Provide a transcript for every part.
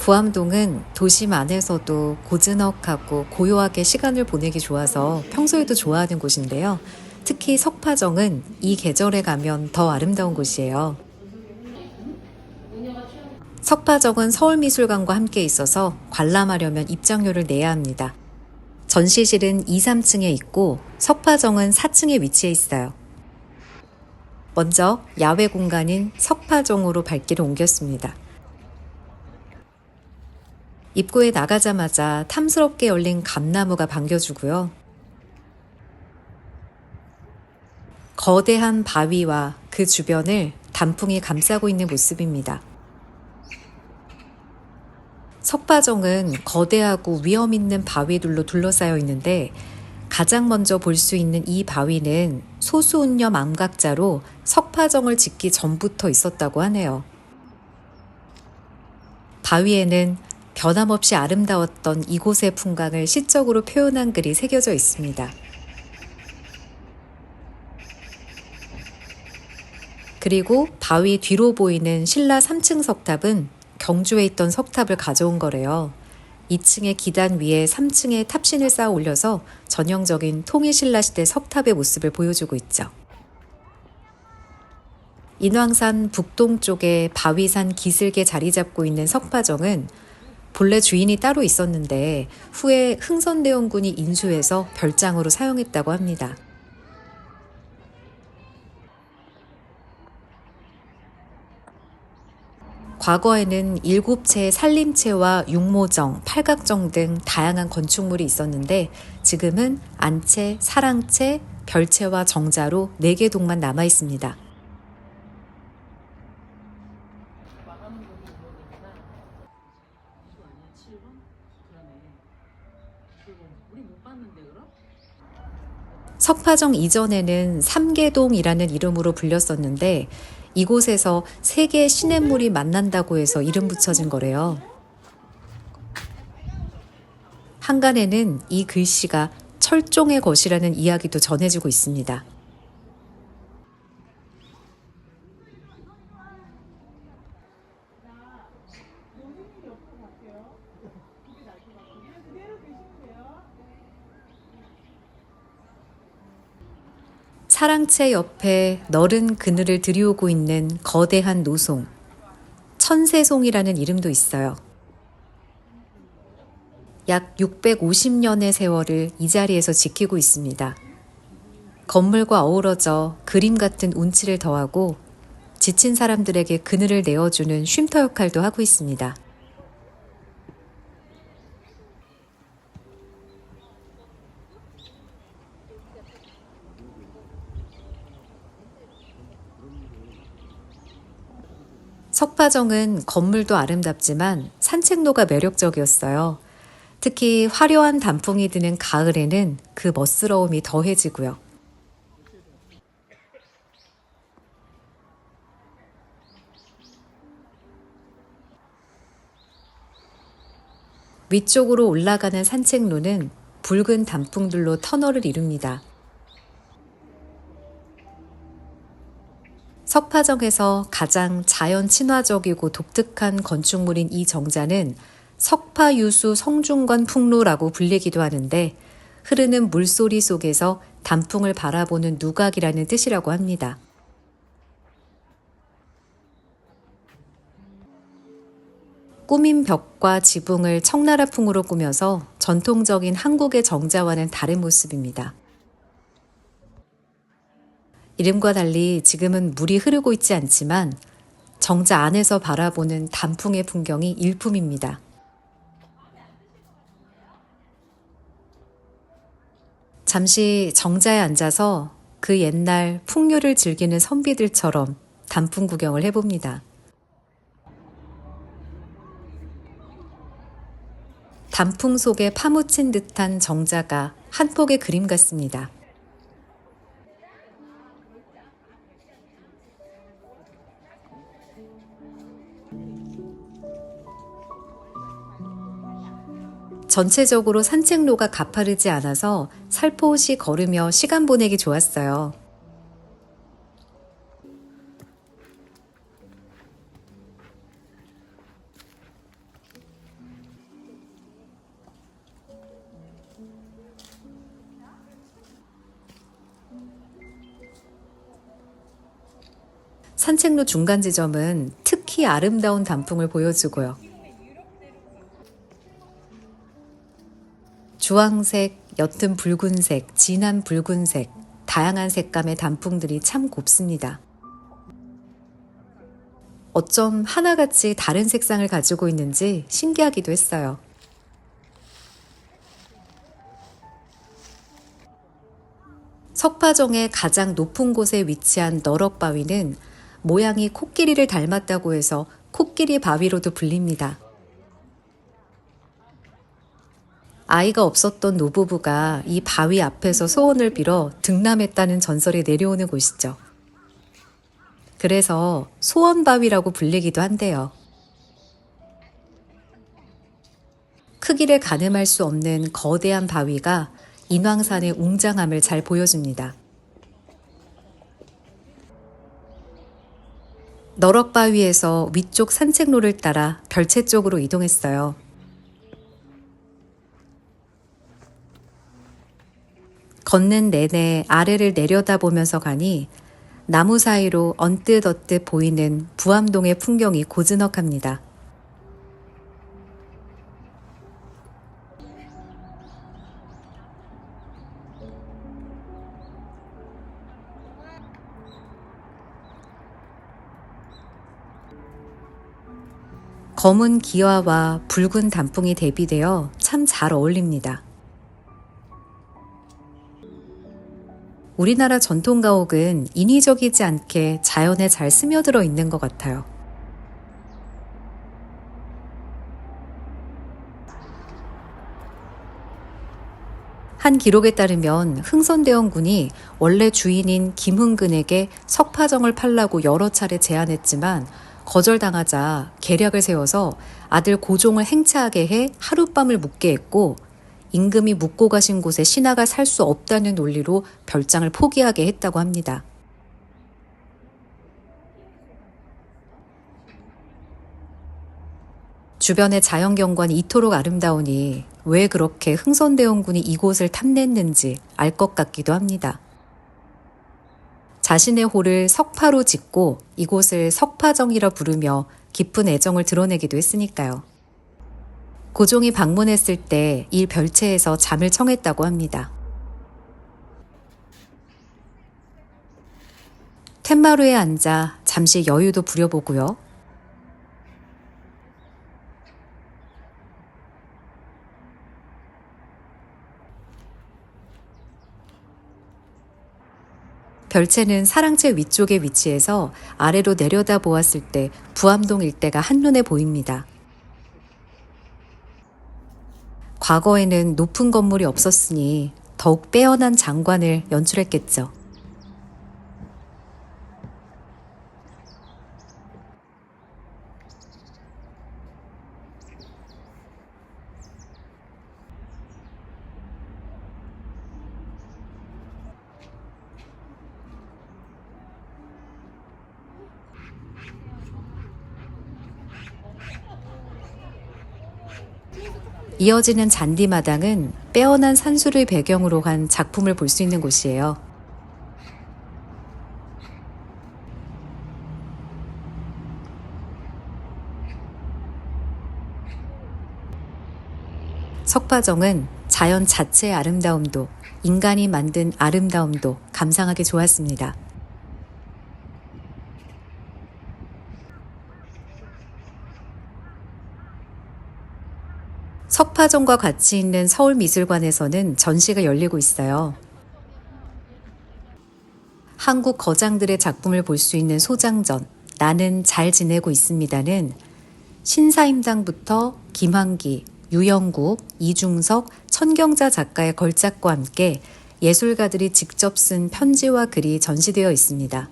부암동은 도심 안에서도 고즈넉하고 고요하게 시간을 보내기 좋아서 평소에도 좋아하는 곳인데요. 특히 석파정은 이 계절에 가면 더 아름다운 곳이에요. 석파정은 서울미술관과 함께 있어서 관람하려면 입장료를 내야 합니다. 전시실은 2, 3층에 있고 석파정은 4층에 위치해 있어요. 먼저 야외 공간인 석파정으로 발길을 옮겼습니다. 입구에 나가자마자 탐스럽게 열린 감나무가 반겨주고요. 거대한 바위와 그 주변을 단풍이 감싸고 있는 모습입니다. 석파정은 거대하고 위험 있는 바위들로 둘러싸여 있는데 가장 먼저 볼 수 있는 이 바위는 소수운염 암각자로 석파정을 짓기 전부터 있었다고 하네요. 바위에는 변함없이 아름다웠던 이곳의 풍광을 시적으로 표현한 글이 새겨져 있습니다. 그리고 바위 뒤로 보이는 신라 3층 석탑은 경주에 있던 석탑을 가져온 거래요. 2층의 기단 위에 3층의 탑신을 쌓아 올려서 전형적인 통일신라 시대 석탑의 모습을 보여주고 있죠. 인왕산 북동쪽에 바위산 기슭에 자리 잡고 있는 석파정은 본래 주인이 따로 있었는데 후에 흥선대원군이 인수해서 별장으로 사용했다고 합니다. 과거에는 7채의 산림채와 육모정, 팔각정 등 다양한 건축물이 있었는데 지금은 안채, 사랑채, 별채와 정자로 4개 동만 남아 있습니다. 석파정 이전에는 삼계동이라는 이름으로 불렸었는데 이곳에서 3개의 시냇물이 만난다고 해서 이름 붙여진 거래요. 한간에는 이 글씨가 철종의 것이라는 이야기도 전해지고 있습니다. 사랑채 옆에 너른 그늘을 들이오고 있는 거대한 노송, 천세송이라는 이름도 있어요. 약 650년의 세월을 이 자리에서 지키고 있습니다. 건물과 어우러져 그림 같은 운치를 더하고 지친 사람들에게 그늘을 내어주는 쉼터 역할도 하고 있습니다. 석파정은 건물도 아름답지만 산책로가 매력적이었어요. 특히 화려한 단풍이 드는 가을에는 그 멋스러움이 더해지고요. 위쪽으로 올라가는 산책로는 붉은 단풍들로 터널을 이룹니다. 석파정에서 가장 자연 친화적이고 독특한 건축물인 이 정자는 석파유수 성중관 풍루라고 불리기도 하는데 흐르는 물소리 속에서 단풍을 바라보는 누각이라는 뜻이라고 합니다. 꾸민 벽과 지붕을 청나라풍으로 꾸며서 전통적인 한국의 정자와는 다른 모습입니다. 이름과 달리 지금은 물이 흐르고 있지 않지만 정자 안에서 바라보는 단풍의 풍경이 일품입니다. 잠시 정자에 앉아서 그 옛날 풍류를 즐기는 선비들처럼 단풍 구경을 해봅니다. 단풍 속에 파묻힌 듯한 정자가 한 폭의 그림 같습니다. 전체적으로 산책로가 가파르지 않아서 살포시 걸으며 시간 보내기 좋았어요. 산책로 중간 지점은 특히 아름다운 단풍을 보여주고요. 주황색, 옅은 붉은색, 진한 붉은색, 다양한 색감의 단풍들이 참 곱습니다. 어쩜 하나같이 다른 색상을 가지고 있는지 신기하기도 했어요. 석파정의 가장 높은 곳에 위치한 너럭바위는 모양이 코끼리를 닮았다고 해서 코끼리 바위로도 불립니다. 아이가 없었던 노부부가 이 바위 앞에서 소원을 빌어 등남했다는 전설이 내려오는 곳이죠. 그래서 소원바위라고 불리기도 한대요. 크기를 가늠할 수 없는 거대한 바위가 인왕산의 웅장함을 잘 보여줍니다. 너럭바위에서 위쪽 산책로를 따라 별채 쪽으로 이동했어요. 걷는 내내 아래를 내려다보면서 가니 나무 사이로 언뜻 보이는 부암동의 풍경이 고즈넉합니다. 검은 기와와 붉은 단풍이 대비되어 참 잘 어울립니다. 우리나라 전통 가옥은 인위적이지 않게 자연에 잘 스며들어 있는 것 같아요. 한 기록에 따르면 흥선대원군이 원래 주인인 김흥근에게 석파정을 팔라고 여러 차례 제안했지만 거절당하자 계략을 세워서 아들 고종을 행차하게 해 하룻밤을 묵게 했고, 임금이 묵고 가신 곳에 신하가 살 수 없다는 논리로 별장을 포기하게 했다고 합니다. 주변의 자연경관이 이토록 아름다우니 왜 그렇게 흥선대원군이 이곳을 탐냈는지 알 것 같기도 합니다. 자신의 호를 석파로 짓고 이곳을 석파정이라 부르며 깊은 애정을 드러내기도 했으니까요. 고종이 방문했을 때 이 별채에서 잠을 청했다고 합니다. 텐마루에 앉아 잠시 여유도 부려보고요. 별채는 사랑채 위쪽에 위치해서 아래로 내려다 보았을 때 부암동 일대가 한눈에 보입니다. 과거에는 높은 건물이 없었으니 더욱 빼어난 장관을 연출했겠죠. 이어지는 잔디마당은 빼어난 산수를 배경으로 한 작품을 볼 수 있는 곳이에요. 석파정은 자연 자체의 아름다움도 인간이 만든 아름다움도 감상하기 좋았습니다. 석파정과 같이 있는 서울미술관에서는 전시가 열리고 있어요. 한국 거장들의 작품을 볼 수 있는 소장전, 나는 잘 지내고 있습니다는 신사임당부터 김환기, 유영국, 이중석, 천경자 작가의 걸작과 함께 예술가들이 직접 쓴 편지와 글이 전시되어 있습니다.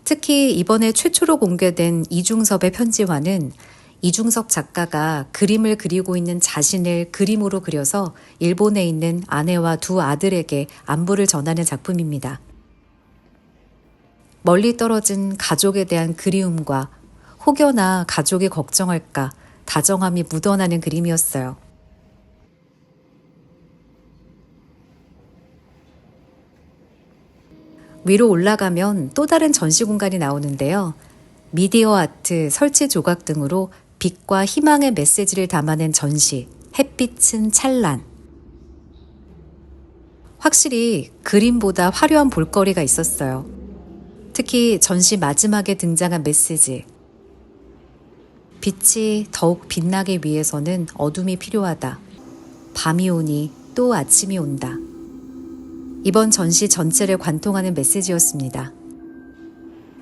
특히 이번에 최초로 공개된 이중섭의 편지화는 이중섭 작가가 그림을 그리고 있는 자신을 그림으로 그려서 일본에 있는 아내와 두 아들에게 안부를 전하는 작품입니다. 멀리 떨어진 가족에 대한 그리움과 혹여나 가족이 걱정할까 다정함이 묻어나는 그림이었어요. 위로 올라가면 또 다른 전시 공간이 나오는데요. 미디어 아트, 설치 조각 등으로 빛과 희망의 메시지를 담아낸 전시, 햇빛은 찬란. 확실히 그림보다 화려한 볼거리가 있었어요. 특히 전시 마지막에 등장한 메시지. 빛이 더욱 빛나기 위해서는 어둠이 필요하다. 밤이 오니 또 아침이 온다. 이번 전시 전체를 관통하는 메시지였습니다.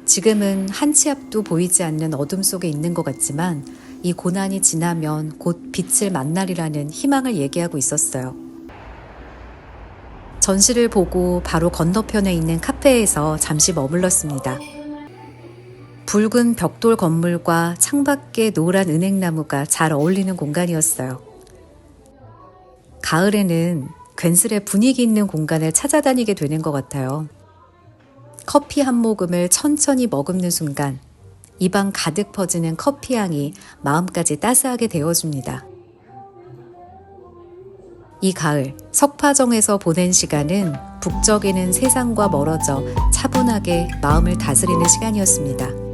지금은 한 치 앞도 보이지 않는 어둠 속에 있는 것 같지만 이 고난이 지나면 곧 빛을 만나리라는 희망을 얘기하고 있었어요. 전시를 보고 바로 건너편에 있는 카페에서 잠시 머물렀습니다. 붉은 벽돌 건물과 창밖에 노란 은행나무가 잘 어울리는 공간이었어요. 가을에는 괜스레 분위기 있는 공간을 찾아다니게 되는 것 같아요. 커피 한 모금을 천천히 머금는 순간 입안 가득 퍼지는 커피 향이 마음까지 따스하게 데워줍니다. 이 가을 석파정에서 보낸 시간은 북적이는 세상과 멀어져 차분하게 마음을 다스리는 시간이었습니다.